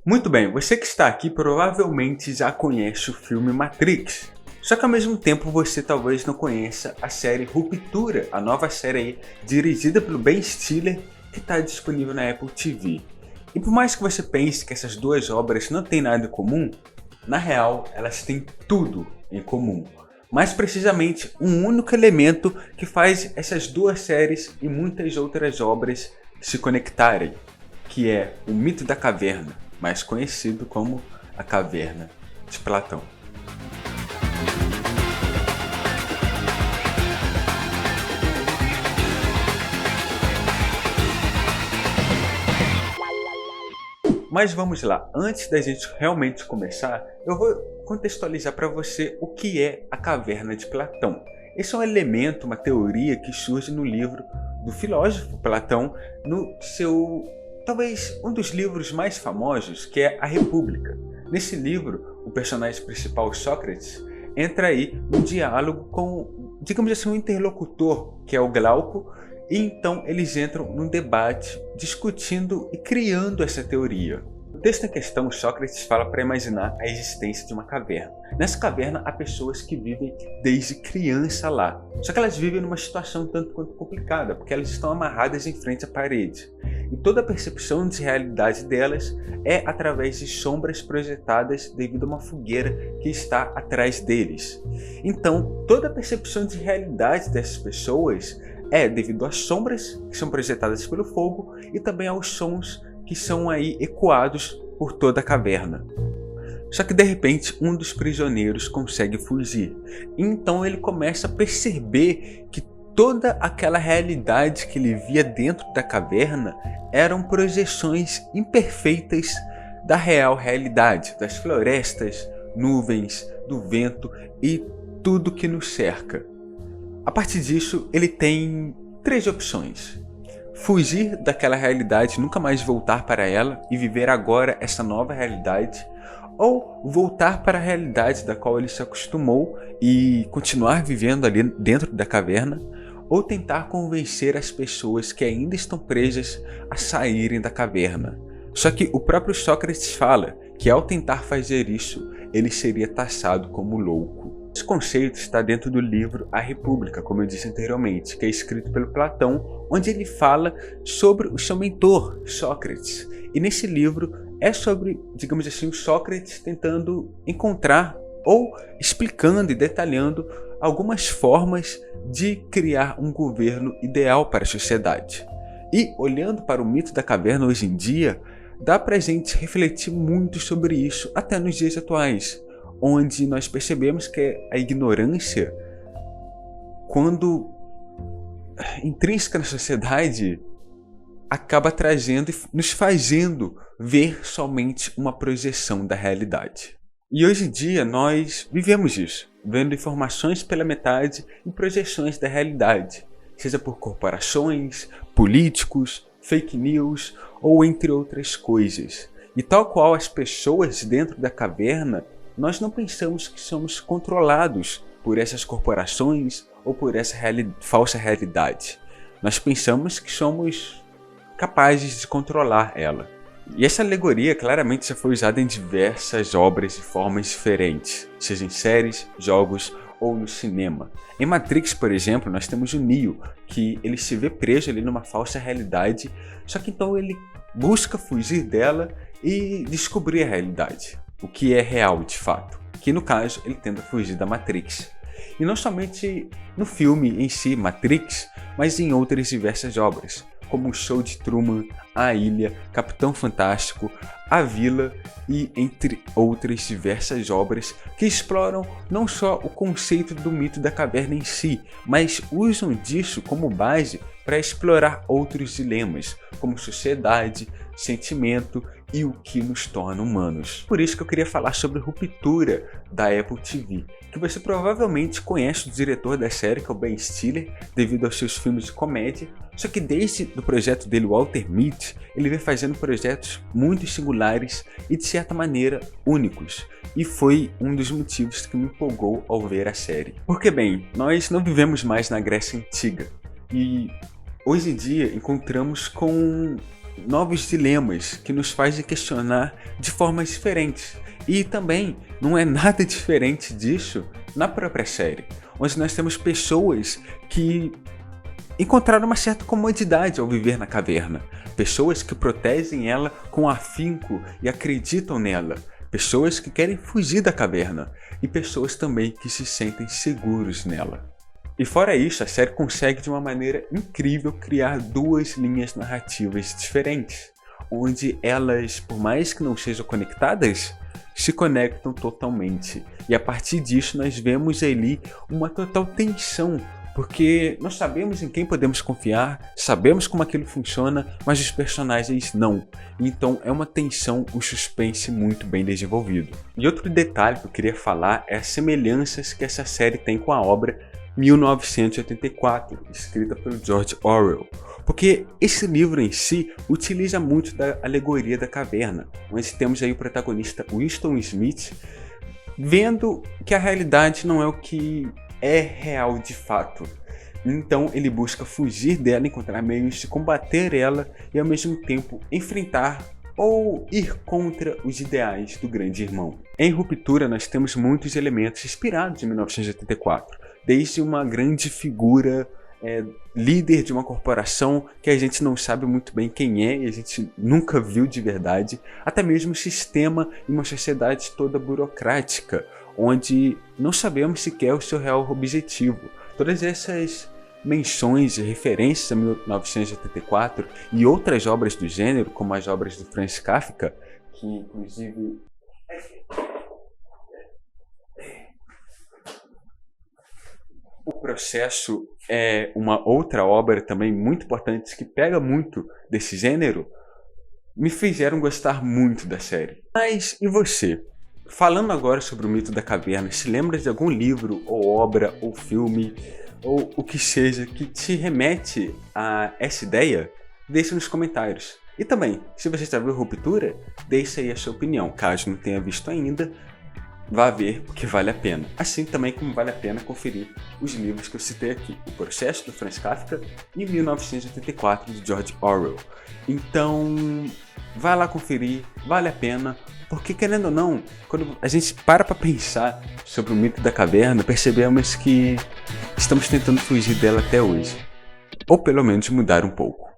Muito bem, você que está aqui provavelmente já conhece o filme Matrix. Só que ao mesmo tempo você talvez não conheça a série Ruptura, a nova série aí, dirigida pelo Ben Stiller, que está disponível na Apple TV. E por mais que você pense que essas duas obras não têm nada em comum, na real elas têm tudo em comum. Mais precisamente, um único elemento que faz essas duas séries e muitas outras obras se conectarem, que é o mito da caverna, mais conhecido como a Caverna de Platão. Mas vamos lá, antes da gente realmente começar, eu vou contextualizar para você o que é a Caverna de Platão. Esse é um elemento, uma teoria que surge no livro do filósofo Platão, no seu, talvez um dos livros mais famosos, que é A República. Nesse livro, o personagem principal, Sócrates, entra aí num diálogo com, digamos assim, um interlocutor, que é o Glauco, e então eles entram num debate, discutindo e criando essa teoria. No texto em questão, Sócrates fala para imaginar a existência de uma caverna. Nessa caverna há pessoas que vivem desde criança lá. Só que elas vivem numa situação tanto quanto complicada, porque elas estão amarradas em frente à parede. E toda a percepção de realidade delas é através de sombras projetadas devido a uma fogueira que está atrás deles. Então, toda a percepção de realidade dessas pessoas é devido às sombras que são projetadas pelo fogo e também aos sons que são aí ecoados por toda a caverna. Só que de repente um dos prisioneiros consegue fugir. Então ele começa a perceber que toda aquela realidade que ele via dentro da caverna eram projeções imperfeitas da real realidade, das florestas, nuvens, do vento e tudo que nos cerca. A partir disso, ele tem três opções: fugir daquela realidade, nunca mais voltar para ela e viver agora essa nova realidade, ou voltar para a realidade da qual ele se acostumou e continuar vivendo ali dentro da caverna, ou tentar convencer as pessoas que ainda estão presas a saírem da caverna. Só que o próprio Sócrates fala que ao tentar fazer isso, ele seria taxado como louco. Esse conceito está dentro do livro A República, como eu disse anteriormente, que é escrito pelo Platão, onde ele fala sobre o seu mentor, Sócrates. E nesse livro é sobre, digamos assim, o Sócrates tentando encontrar ou explicando e detalhando algumas formas de criar um governo ideal para a sociedade. E olhando para o mito da caverna hoje em dia, dá para a gente refletir muito sobre isso até nos dias atuais, onde nós percebemos que a ignorância, quando intrínseca na sociedade, acaba trazendo e nos fazendo ver somente uma projeção da realidade. E hoje em dia nós vivemos isso, vendo informações pela metade e projeções da realidade, seja por corporações, políticos, fake news ou entre outras coisas. E tal qual as pessoas dentro da caverna, nós não pensamos que somos controlados por essas corporações ou por essa falsa realidade. Nós pensamos que somos capazes de controlar ela. E essa alegoria claramente já foi usada em diversas obras de formas diferentes, seja em séries, jogos ou no cinema. Em Matrix, por exemplo, nós temos o Neo, que ele se vê preso ali numa falsa realidade, só que então ele busca fugir dela e descobrir a realidade, o que é real de fato, que no caso ele tenta fugir da Matrix. E não somente no filme em si, Matrix, mas em outras diversas obras, como o Show de Truman, A Ilha, Capitão Fantástico, A Vila e entre outras diversas obras que exploram não só o conceito do mito da caverna em si, mas usam disso como base para explorar outros dilemas, como sociedade, sentimento e o que nos torna humanos. Por isso que eu queria falar sobre Ruptura, da Apple TV, que você provavelmente conhece o diretor da série, que é o Ben Stiller, devido aos seus filmes de comédia, só que desde o projeto dele, Walter Mitty, ele vem fazendo projetos muito singulares e de certa maneira únicos, e foi um dos motivos que me empolgou ao ver a série. Porque bem, nós não vivemos mais na Grécia Antiga, e hoje em dia encontramos com novos dilemas que nos fazem questionar de formas diferentes. E também não é nada diferente disso na própria série, onde nós temos pessoas que encontraram uma certa comodidade ao viver na caverna, pessoas que protegem ela com afinco e acreditam nela, pessoas que querem fugir da caverna e pessoas também que se sentem seguros nela. E fora isso, a série consegue de uma maneira incrível criar duas linhas narrativas diferentes, onde elas, por mais que não sejam conectadas, se conectam totalmente. E a partir disso nós vemos ali uma total tensão, porque nós sabemos em quem podemos confiar, sabemos como aquilo funciona, mas os personagens não. Então é uma tensão, um suspense muito bem desenvolvido. E outro detalhe que eu queria falar é as semelhanças que essa série tem com a obra 1984, escrita pelo George Orwell. Porque esse livro em si utiliza muito da alegoria da caverna, onde temos aí o protagonista Winston Smith vendo que a realidade não é o que é real de fato. Então ele busca fugir dela, encontrar meios de combater ela e ao mesmo tempo enfrentar ou ir contra os ideais do grande irmão. Em Ruptura nós temos muitos elementos inspirados em 1984, desde uma grande figura líder de uma corporação que a gente não sabe muito bem quem é e a gente nunca viu de verdade, até mesmo o sistema e uma sociedade toda burocrática, onde não sabemos sequer o seu real objetivo. Todas essas menções e referências a 1984 e outras obras do gênero, como as obras do Franz Kafka, que inclusive O Processo é uma outra obra também muito importante que pega muito desse gênero, me fizeram gostar muito da série. Mas e você? Falando agora sobre o mito da caverna, se lembra de algum livro, ou obra, ou filme, ou o que seja que te remete a essa ideia? Deixe nos comentários. E também, se você já viu Ruptura, deixe aí a sua opinião. Caso não tenha visto ainda, vá ver porque vale a pena. Assim também como vale a pena conferir os livros que eu citei aqui. O Processo, do Franz Kafka, e 1984, de George Orwell. Então, vai lá conferir, vale a pena. Porque, querendo ou não, quando a gente para pensar sobre o mito da caverna, percebemos que estamos tentando fugir dela até hoje. Ou pelo menos mudar um pouco.